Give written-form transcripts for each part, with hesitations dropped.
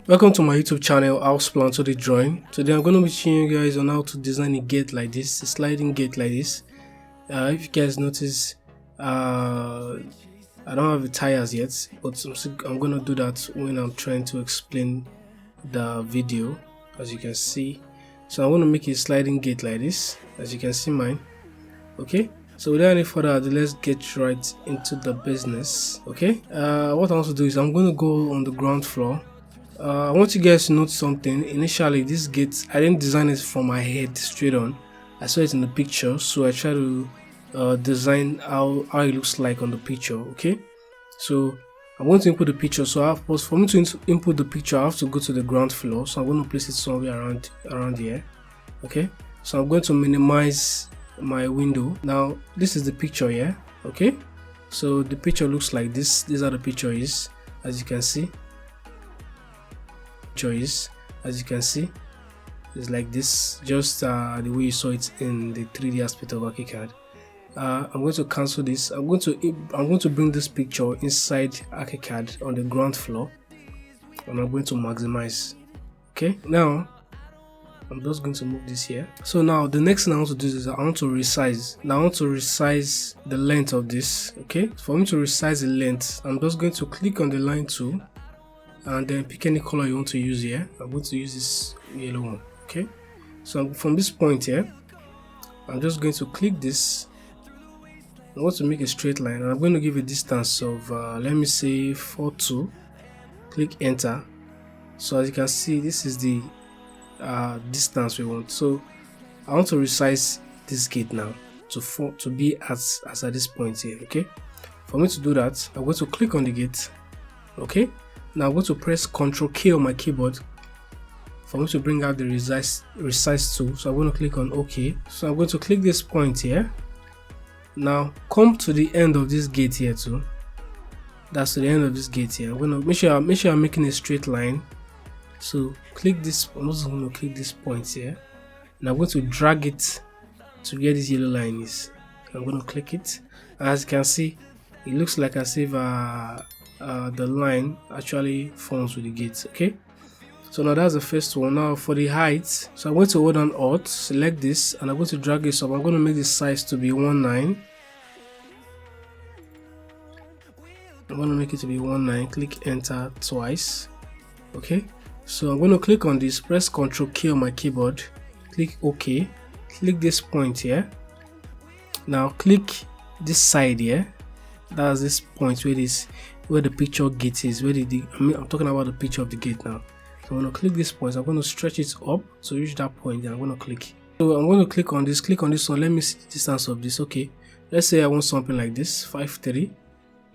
Welcome to my YouTube channel, Spline Tool Drawing. Today I'm going to be showing you guys on how to design a gate like this, a sliding gate like this. If you guys notice, I don't have the tires yet, but I'm going to do that when I'm trying to explain the video, as you can see. So I want to make a sliding gate like this, as you can see mine. Okay, so without any further ado, let's get right into the business. Okay, what I want to do is I'm going to go on the ground floor. I want you guys to note something. Initially, this gate, I didn't design it from my head straight on. I saw it in the picture, so I tried to design how it looks like on the picture. Okay, so I'm going to input the picture. So for me to input the picture, I have to go to the ground floor. So I'm going to place it somewhere around here. Okay, so I'm going to minimize my window. Now this is the picture here. Okay, so the picture looks like this. These are the picture is, as you can see. As you can see, it's like this, just the way you saw it in the 3D aspect of Archicad. I'm going to cancel this. I'm going to bring this picture inside Archicad on the ground floor, and I'm going to maximize. Okay, now I'm just going to move this here. So now the next thing I want to do is I want to resize. Now I want to resize the length of this. Okay, for me to resize the length, I'm just going to click on the line tool and then pick any color you want to use here. I'm going to use this yellow one. Okay, so from this point here, I'm just going to click this. I want to make a straight line, and I'm going to give a distance of let me say 4.2. Click enter. So as you can see, this is the distance we want. So I want to resize this gate now to be as at this point here. Okay, for me to do that, I'm going to click on the gate. Okay, now I'm going to press Ctrl K on my keyboard for me to bring out the resize tool. So I'm going to click on OK. So I'm going to click this point here. Now come to the end of this gate here too. That's to the end of this gate here. I'm going to make sure I'm making a straight line. So click this. I'm also going to click this point here, and I'm going to drag it to where this yellow line is. I'm going to click it. As you can see, it looks like as if the line actually forms with the gate. Okay, so now that's the first one. Now for the height, so I'm going to hold on Alt, select this, and I'm going to drag this up. I'm going to make the size to be 1.9. I'm going to make it to be 1.9. Click enter twice. Okay, so I'm going to click on this, press Ctrl K on my keyboard, click OK, click this point here. Now click this side here. That's this point where the picture gate is. I'm talking about the picture of the gate now. So I'm going to click this point. I'm going to stretch it up to reach that point. Then I'm going to click. So I'm going to click on this one. Let me see the distance of this. Okay, let's say I want something like this, 5.3.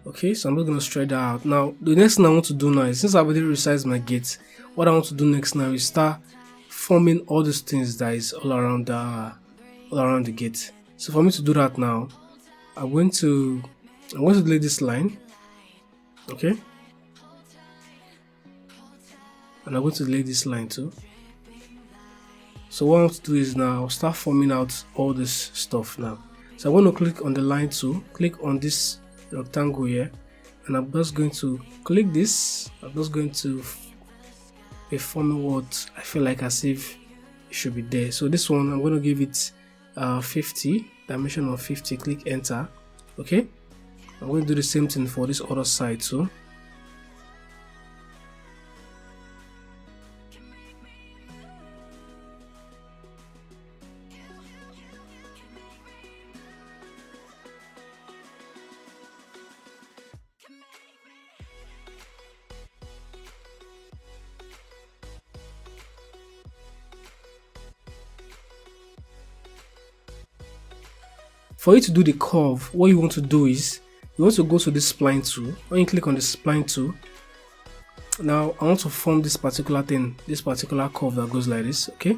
Okay, so I'm just going to stretch that out. Now the next thing I want to do now is, since I've already resized my gate, what I want to do next now is start forming all these things that is all around the gate. So for me to do that now, I'm going to delete this line. Okay, and I'm going to delete this line too. So what I want to do is now I'll start forming out all this stuff now. So I'm going to click on the line tool, click on this rectangle here, and I'm just going to click this. I'm just going to be forming what I feel like as if it should be there. So this one, I'm going to give it 50, dimension of 50. Click enter. Okay, I'm going to do the same thing for this other side too. For you to do the curve, what you want to do is you want to go to this spline tool. When you click on the spline tool, now I want to form this particular thing, this particular curve that goes like this. Okay,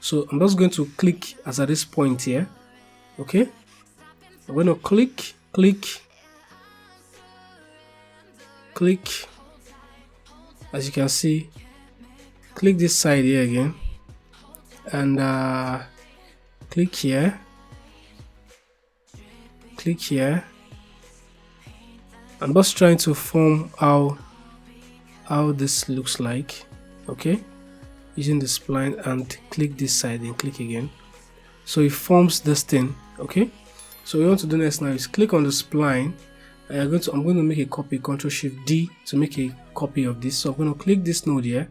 so I'm just going to click as at this point here. Okay, I'm going to click. As you can see, click this side here again, and click here. Click here. I'm just trying to form how this looks like. okay, using the spline, and click this side and click again, so it forms this thing. Okay, so what you want to do next now is click on the spline, and I'm going to make a copy, Ctrl Shift D to make a copy of this. So I'm going to click this node here,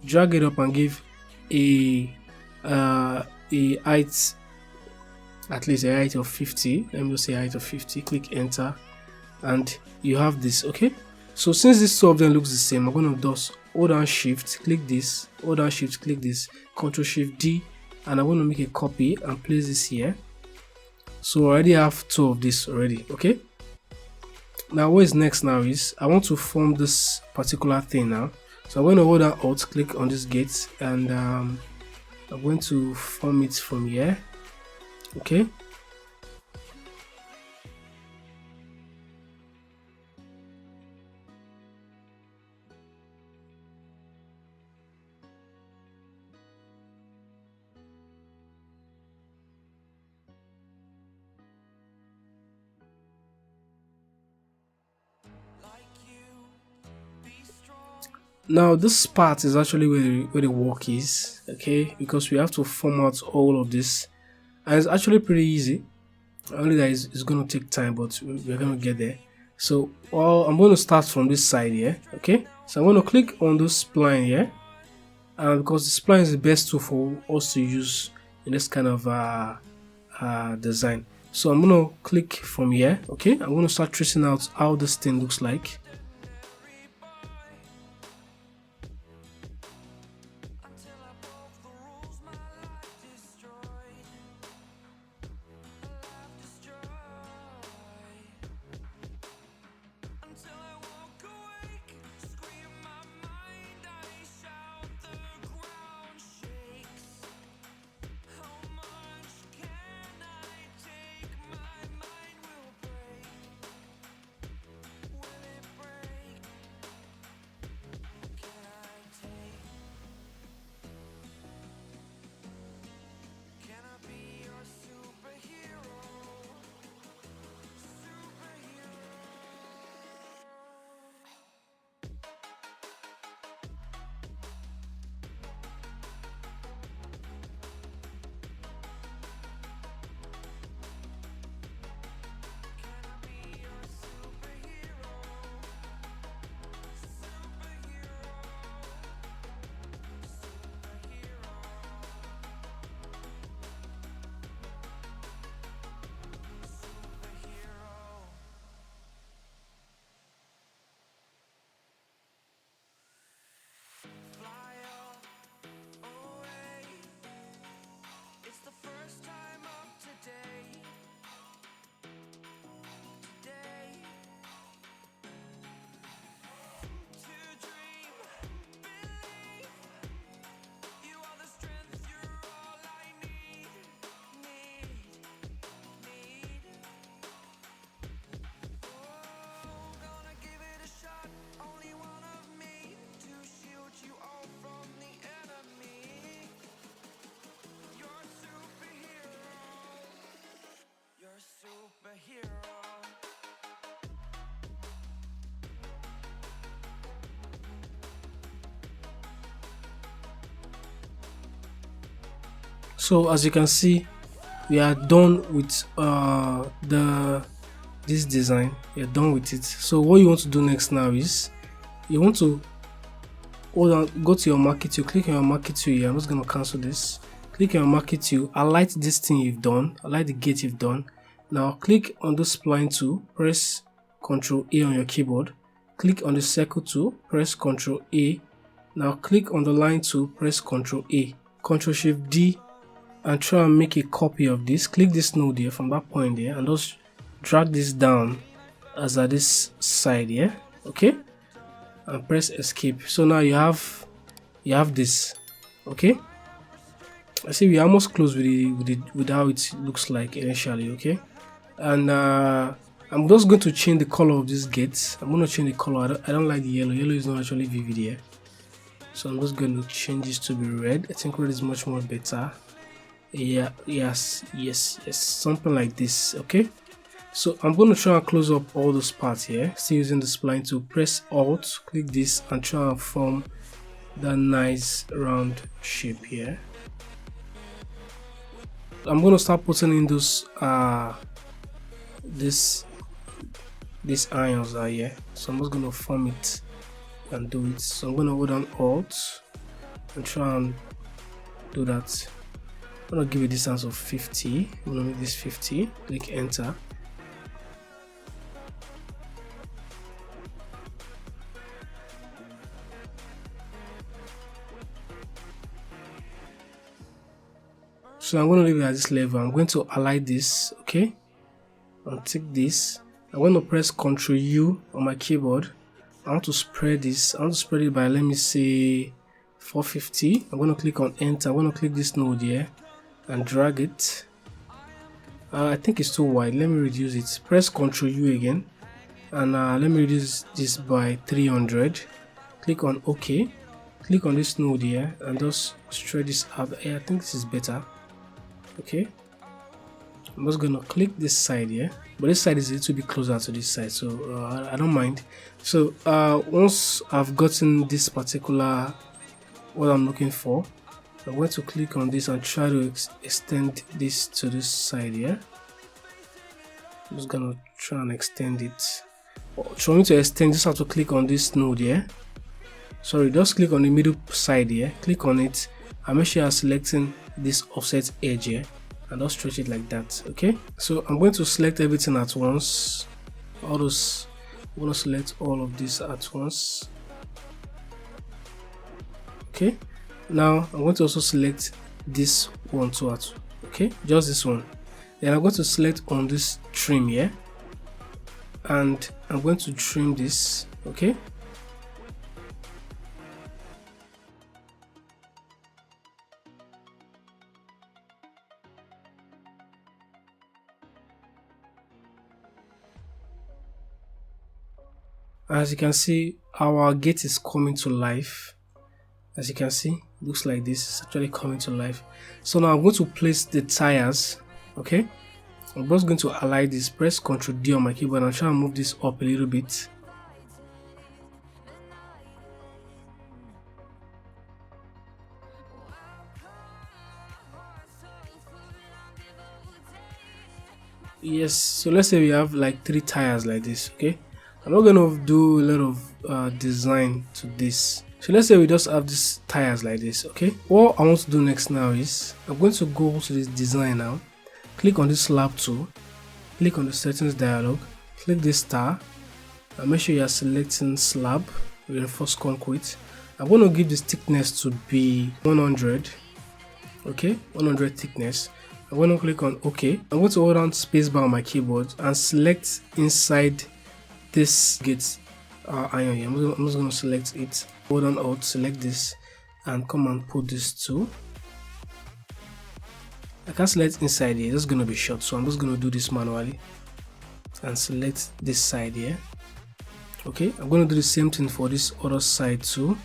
drag it up and give a height, at least a height of 50. Let me just say height of 50. Click enter, and you have this. Okay, so since this two of them looks the same, I'm going to just hold down Shift, click this, hold down Shift, click this, Ctrl Shift D, and I'm going to make a copy and place this here. So I already have two of this already. Okay, now what is next now is I want to form this particular thing now. So I'm going to hold down Alt, click on this gate, and I'm going to form it from here. Okay, now this part is actually where the work is, okay, because we have to form out all of this, and it's actually pretty easy, only that it's going to take time, but we're going to get there. So I'm going to start from this side here. Okay, so I'm going to click on this spline here, because the spline is the best tool for us to use in this kind of design. So I'm going to click from here. Okay, I'm going to start tracing out how this thing looks like. So as you can see, we are done with this design. We are done with it. So what you want to do next now is you want to go to your marquee tool, click on your marquee tool here. I'm just going to cancel this. Click on your marquee tool, highlight this thing you've done, highlight the gate you've done. Now click on the spline tool, press Ctrl A on your keyboard. Click on the circle tool, press Ctrl A. Now click on the line tool, press Ctrl A. Ctrl Shift D, and try and make a copy of this. Click this node here from that point there, and just drag this down as at this side here. Okay, and press escape. So now you have this. Okay, I see we are almost close with how it looks like initially. Okay, and I'm just going to change the color of this gate. I'm going to change the color. I don't like the yellow. Yellow is not actually vivid here, so I'm just going to change this to be red. I think red is much more better. Yeah, yes, something like this. Okay, so I'm going to try and close up all those parts here, still using the spline tool. Press Alt, click this, and try and form that nice round shape here. I'm going to start putting in those these irons are here, so I'm just going to form it and do it. So I'm going to hold down Alt and try and do that. I'm going to give a distance of 50. I'm going to make this 50. Click enter. So I'm going to leave it at this level. I'm going to align this, okay, and take this. I'm going to press Ctrl U on my keyboard. I want to spread this. I want to spread it by, let me say, 450. I'm going to click on enter. I'm going to click this node here and drag it. I think it's too wide. Let me reduce it. Press Ctrl U again, and let me reduce this by 300. Click on OK. Click on this node here and just stretch this out. I think this is better. Okay, I'm just gonna click this side here, but this side is a little bit closer to this side, so I don't mind. So once I've gotten this particular what I'm looking for, I'm going to click on this and try to extend this to this side here. I'm just gonna try and extend it. For me to extend, just have to click on this node here. Sorry, just click on the middle side here, click on it, and make sure you're selecting this offset edge here and just stretch it like that. Okay, so I'm going to select everything at once. All those, I'm going to select all of this at once. Okay, now I'm going to also select this one too. Okay, just this one. Then I'm going to select on this trim here, and I'm going to trim this. Okay. As you can see, our gate is coming to life. As you can see, it looks like this. It's actually coming to life. So now I'm going to place the tires. Okay, I'm just going to align this. Press Ctrl D on my keyboard and try and move this up a little bit. Yes, so let's say we have like 3 tires like this. Okay, I'm not gonna do a lot of design to this. So let's say we just have these tires like this. Okay, what I want to do next now is I'm going to go to this design now, click on this slab tool, click on the settings dialog, click this star, and make sure you are selecting slab reinforced concrete. I'm going to give this thickness to be 100. Okay, 100 thickness. I'm going to click on OK. I'm going to hold down spacebar on my keyboard and select inside this gate iron here. I'm just going to select it, hold on Alt, select this, and come and put this too. I can't select inside here, it's going to be short, so I'm just going to do this manually and select this side here. Okay, I'm going to do the same thing for this other side too.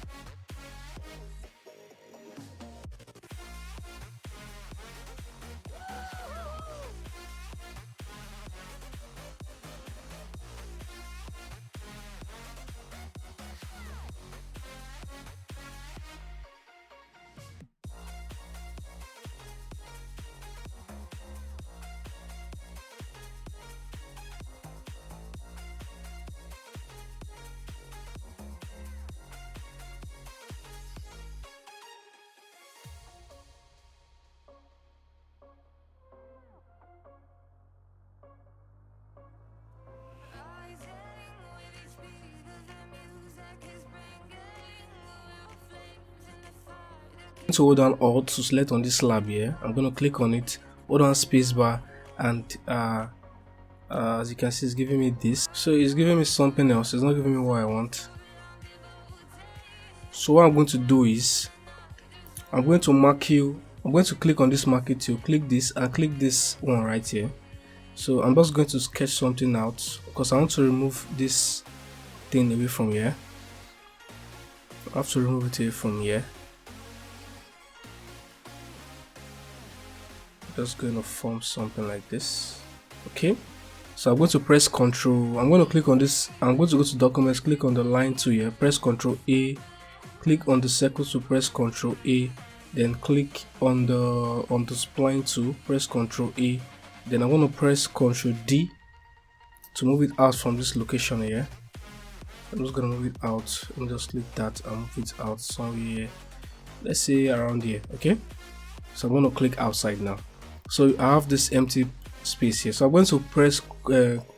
To hold down Alt to select on this slab here. I'm going to click on it, hold on spacebar, and as you can see, it's giving me this. So it's giving me something else, it's not giving me what I want. So what I'm going to do is I'm going to click on this marquee tool, click this and click this one right here. So I'm just going to sketch something out because I want to remove this thing away from here. I have to remove it away from here. Just going to form something like this. Okay, so I'm going to press Ctrl, I'm going to click on this, I'm going to go to documents, click on the line tool here, press Ctrl A click on the circle to press Ctrl A, then click on the spline tool, press Ctrl A, then I'm going to press Ctrl D to move it out from this location here. I'm just going to move it out and just click that and move it out somewhere, let's say around here. Okay, so I'm going to click outside now. So I have this empty space here, so I'm going to press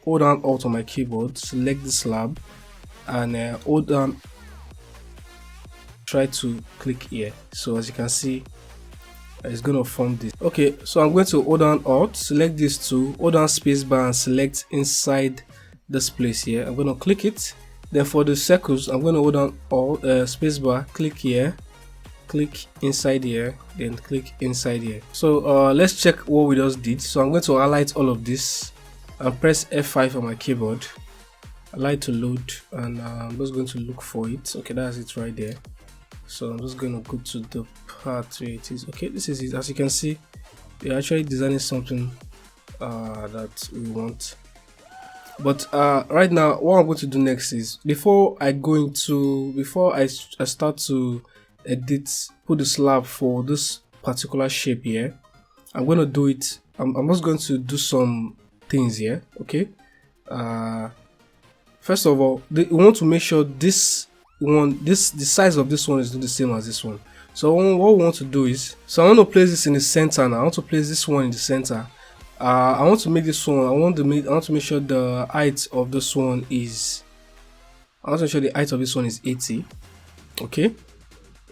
hold down Alt on my keyboard, select the slab, and hold down, try to click here. So as you can see, it's going to form this. Okay, so I'm going to hold down Alt, select this two, hold down spacebar and select inside this place here. I'm going to click it. Then for the circles, I'm going to hold down Alt, spacebar, click here, click inside here, then click inside here. So let's check what we just did. So I'm going to highlight all of this and press F5 on my keyboard. Highlight to load, and I'm just going to look for it. Okay, that's it right there. So I'm just going to go to the part where it is. Okay, this is it. As you can see, we're actually designing something that we want. But right now, what I'm going to do next is, before I start to edit, put the slab for this particular shape here, I'm going to do it. I'm just going to do some things here. Okay, first of all, we want to make sure the size of this one is not the same as this one. So what we want to do is, so I want to place this in the center now. I want to place this one in the center. I want to make this one, I want to make sure the height of this one is, I want to make sure the height of this one is 80. Okay,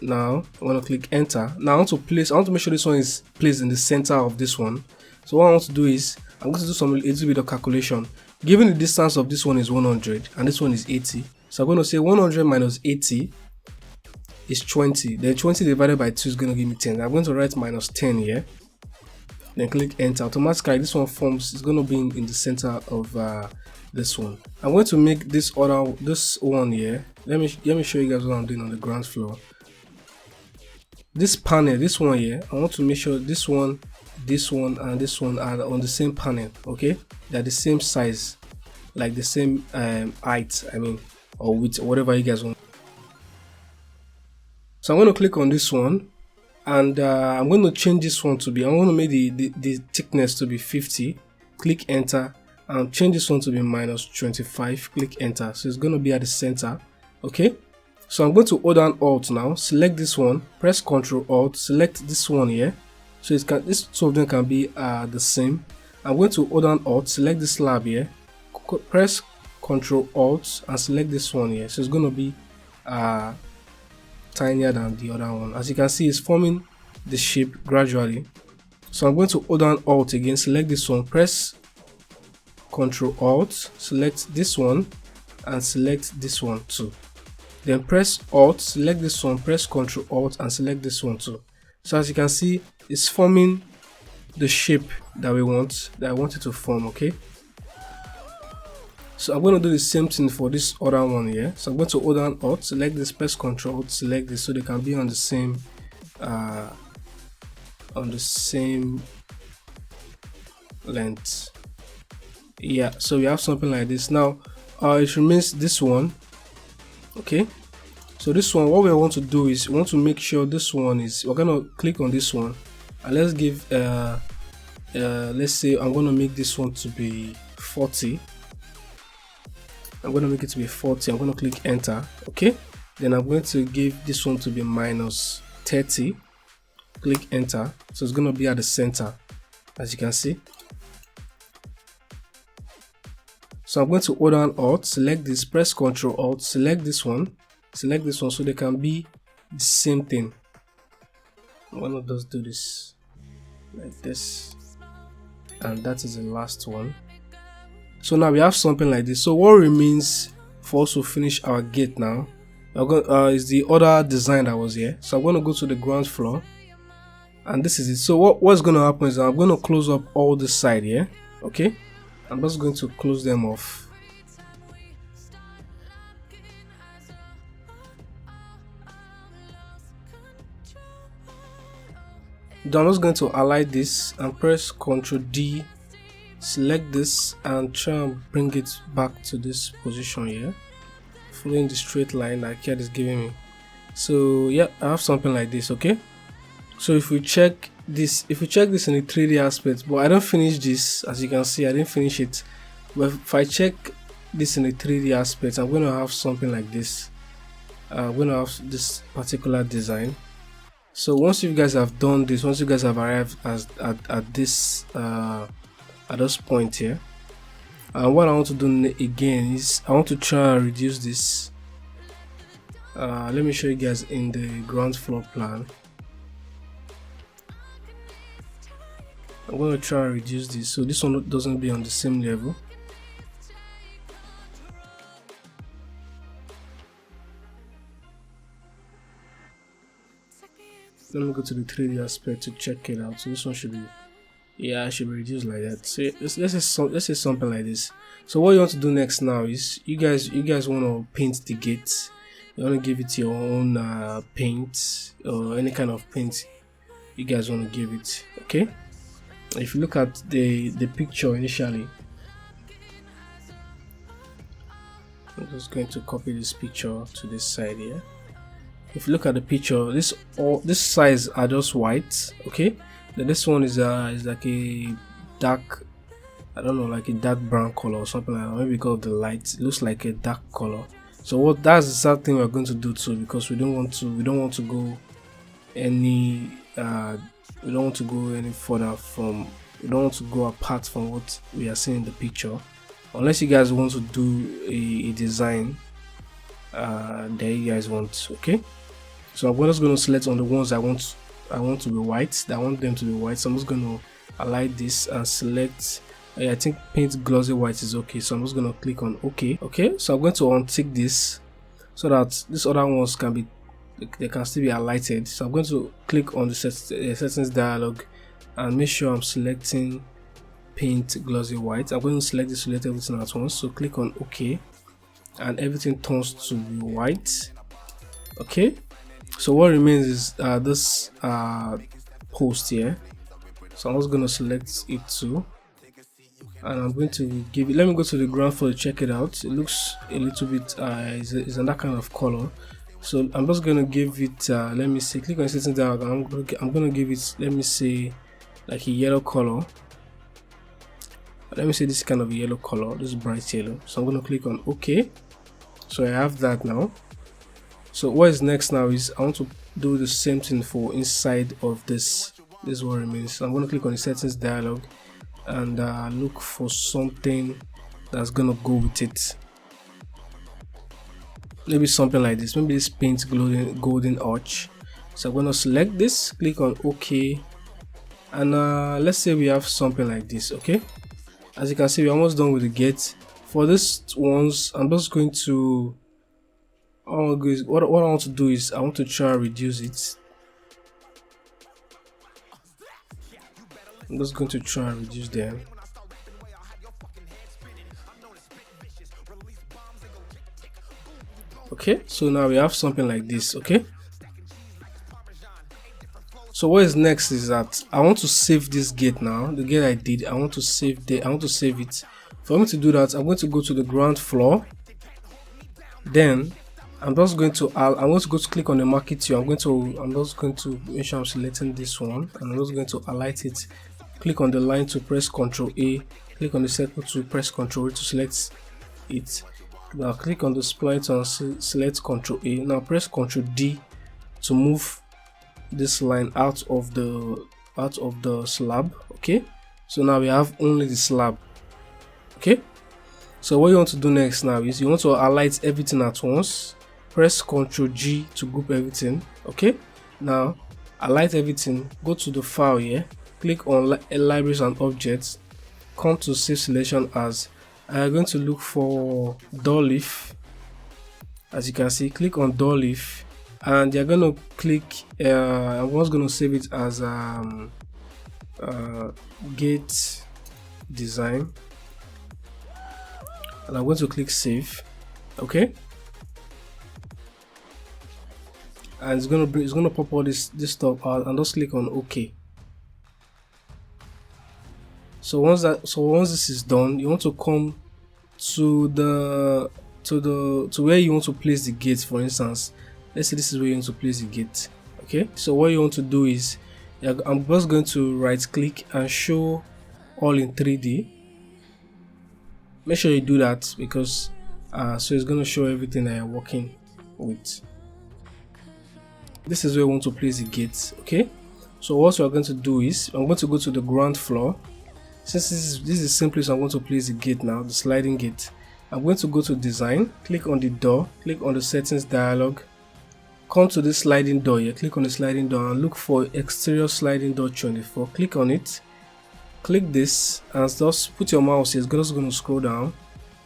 now I want to click enter. Now I want to make sure this one is placed in the center of this one. So what I want to do is, I'm going to do a little bit of calculation. Given the distance of this one is 100 and this one is 80, so I'm going to say 100 minus 80 is 20. Then 20 divided by 2 is going to give me 10. I'm going to write minus 10 here. Then click enter. Automatically this one forms, is going to be in the center of this one. I'm going to make this one here. Let me show you guys what I'm doing on the ground floor. This panel, this one here, I want to make sure this one, and this one are on the same panel. Okay, they're the same size, like the same height, I mean, or width, whatever you guys want. So I'm going to click on this one, and I'm going to change this one to be, I'm going to make the thickness to be 50. Click enter, and change this one to be minus 25. Click enter. So it's going to be at the center. Okay, so I'm going to hold down Alt now, select this one, press Ctrl Alt, select this one here. So this two of them can be the same. I'm going to hold down Alt, select this slab here, press Ctrl Alt and select this one here. So it's going to be tinier than the other one. As you can see, it's forming the shape gradually. So I'm going to hold down Alt again, select this one, press Ctrl Alt, select this one and select this one too. Then press Alt, select this one, press Ctrl Alt and select this one too. So as you can see, it's forming the shape that I want it to form. Okay, so I'm going to do the same thing for this other one here. So I'm going to hold down Alt, select this, press Ctrl Alt, select this, so they can be on the same length. Yeah, so we have something like this. Now it remains this one. Okay, so this one, what we want to do is, we want to make sure this one is, we're going to click on this one and let's give let's say I'm going to make this one to be 40. I'm going to make it to be 40. I'm going to click enter. Okay, then I'm going to give this one to be minus 30. Click enter. So it's going to be at the center, as you can see. So I'm going to hold down Alt, select this, press Ctrl Alt, select this one, so they can be the same thing. I'm going to just do this like this, and that is the last one. So now we have something like this. So what remains for us to finish our gate now is the other design that was here. So I'm going to go to the ground floor, and this is it. So what's going to happen is I'm going to close up all this side here. Okay, I'm just going to close them off. Then I'm just going to highlight this and press Ctrl D, select this and try and bring it back to this position here, following the straight line that Archicad is giving me. So yeah, I have something like this. Okay, so if we check this in the 3D aspect, but I don't finish this, as you can see I didn't finish it, but if I check this in the 3D aspect, I'm going to have something like this. I'm going to have this particular design. So once you guys have done this, once you guys have arrived at this point here, and what I want to do again is I want to try and reduce this. Let me show you guys in the ground floor plan. I'm going to try and reduce this so this one doesn't be on the same level. Let me go to the 3D aspect to check it out. So this one should be, yeah, it should be reduced like that. So let's say something like this. So what you want to do next now is you guys want to paint the gate. You want to give it your own paint or any kind of paint you guys want to give it. Okay, if you look at the picture initially, I'm just going to copy this picture to this side here. If you look at the picture, this sides are just white. Okay, then this one is like a dark, I don't know, like a dark brown color or something like that. Maybe because of the light, it looks like a dark color. So that's the exact thing we're going to do too, because we don't want to go any further from, we don't want to go apart from what we are seeing in the picture, unless you guys want to do a design that you guys want. Okay, so I'm just going to select on the ones I want to be white, that I want them to be white. So I'm just going to highlight this and select, I think paint glossy white is okay, so I'm just going to click on OK. Okay, so I'm going to untick this so that these other ones can be, they can still be highlighted. So I'm going to click on the settings dialog and make sure I'm selecting paint glossy white. I'm going to select everything at once, so click on OK and everything turns to be white. Okay, so what remains is this post here. So I'm just going to select it too, and I'm going to give it, let me go to the ground floor to check it out. It looks a little bit is in that kind of color, so I'm just going to give it let me see, click on setting down. I'm going to give it, let me say, like a yellow color. Let me say this kind of a yellow color, this bright yellow. So I'm going to click on OK. So I have that now. So what is next now is I want to do the same thing for inside of this what remains. So I'm going to click on the settings dialog and look for something that's gonna go with it. Maybe something like this, maybe this paint golden arch. So I'm gonna select this, click on OK, and let's say we have something like this. Okay, as you can see, we're almost done with the gate. For this ones, I'm just going to, what I want to do is I want to try and reduce it. I'm just going to try and reduce them. Okay, so now we have something like this. Okay, so what is next is that I want to save this gate now. The gate I did, I want to save it. For me to do that, I'm going to go to the ground floor. Then I'm just going to go to click on the marquee tool. I'm just going to make sure I'm selecting this one, and I'm just going to highlight it. Click on the line to press Ctrl A. Click on the circle to press Ctrl A to select it. Now click on the spline tool and select Ctrl A. Now press Ctrl D to move this line out of the slab. Okay, so now we have only the slab. Okay, so what you want to do next now is you want to highlight everything at once. Press Ctrl G to group everything. Okay, now highlight everything, go to the file here, click on libraries and objects, come to save selection as. I'm going to look for door leaf. As you can see, click on door leaf, and you're going to click, I'm just going to save it as gate design, and I'm going to click save. Okay, and it's going to pop all this stuff out, and just click on OK. So once this is done, you want to come to where you want to place the gate. For instance, let's say this is where you want to place the gate. Okay, so what you want to do is I'm just going to right click and show all in 3D. Make sure you do that because so it's going to show everything that you're working with. This is where we want to place the gate. Okay, so what we're going to do is I'm going to go to the ground floor. Since this is simply, so I'm going to place the gate now, the sliding gate. I'm going to go to design, click on the door, click on the settings dialog, come to this sliding door here, click on the sliding door and look for exterior sliding door 24. Click on it, click this and just put your mouse here. It's just going to scroll down,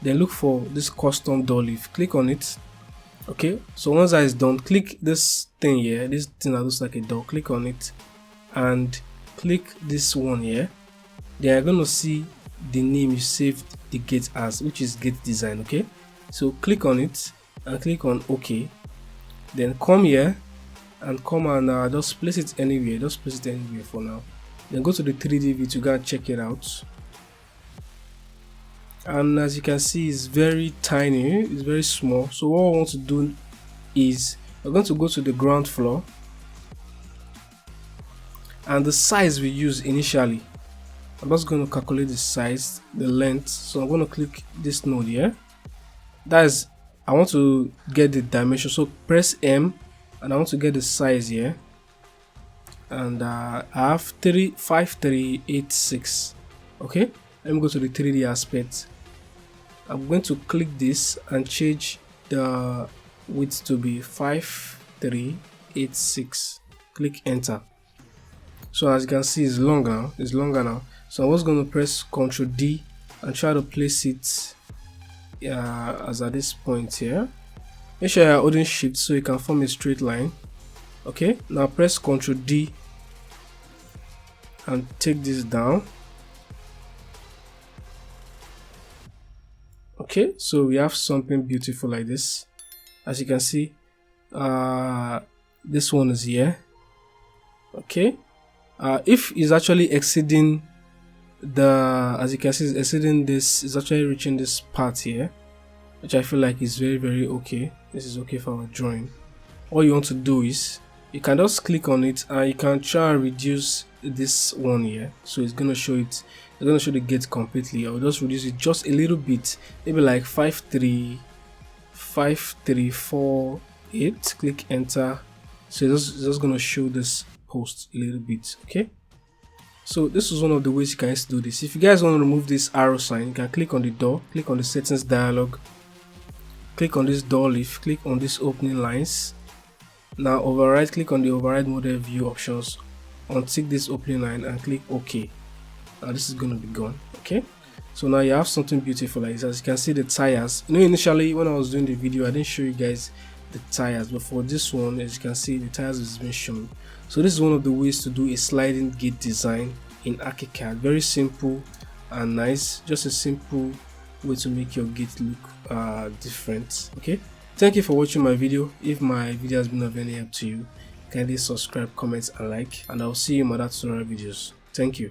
then look for this custom door leaf, click on it. Okay, so once that is done, click this thing here, this thing that looks like a door, click on it and click this one here. Then you're going to see the name you saved the gate as, which is gate design. Okay, so click on it and click on OK. Then come here and come and just place it anywhere. Just place it anywhere for now. Then go to the 3D view to go and check it out. And as you can see, it's very tiny, it's very small. So what I want to do is we're going to go to the ground floor and the size we use initially. I'm just going to calculate the size, the length. So I'm going to click this node here. That is, I want to get the dimension. So press M and I want to get the size here. And I have 5386. Okay, let me go to the 3D aspect. I'm going to click this and change the width to be 5386. Click enter. So as you can see, it's longer now. So I'm just going to press Ctrl D and try to place it as at this point here. Make sure you're holding shift so you can form a straight line. Okay, now press Ctrl D and take this down. Okay, so we have something beautiful like this. As you can see, this one is here. Okay, if it's actually exceeding as you can see, it's exceeding this, is actually reaching this part here, which I feel like is very okay. This is okay for our drawing. All you want to do is you can just click on it and you can try and reduce this one here. So it's gonna show it. It's gonna show the gate completely. I'll just reduce it just a little bit, maybe like 5348. Click enter. So it's just gonna show this post a little bit. Okay. So this is one of the ways you can do this. If you guys want to remove this arrow sign, you can click on the door, click on the settings dialog, click on this door leaf, click on this opening lines. Now override, click on the override model view options, untick this opening line and click OK. Now this is going to be gone. Okay, so now you have something beautiful like this. As you can see, the tires, initially when I was doing the video I didn't show you guys the tires, but for this one, as you can see, the tires is being shown. So this is one of the ways to do a sliding gate design in Archicad. Very simple and nice, just a simple way to make your gate look different. Okay, thank you for watching my video. If my video has been of any help to you, kindly subscribe, comment and like, and I'll see you in my other tutorial videos. Thank you.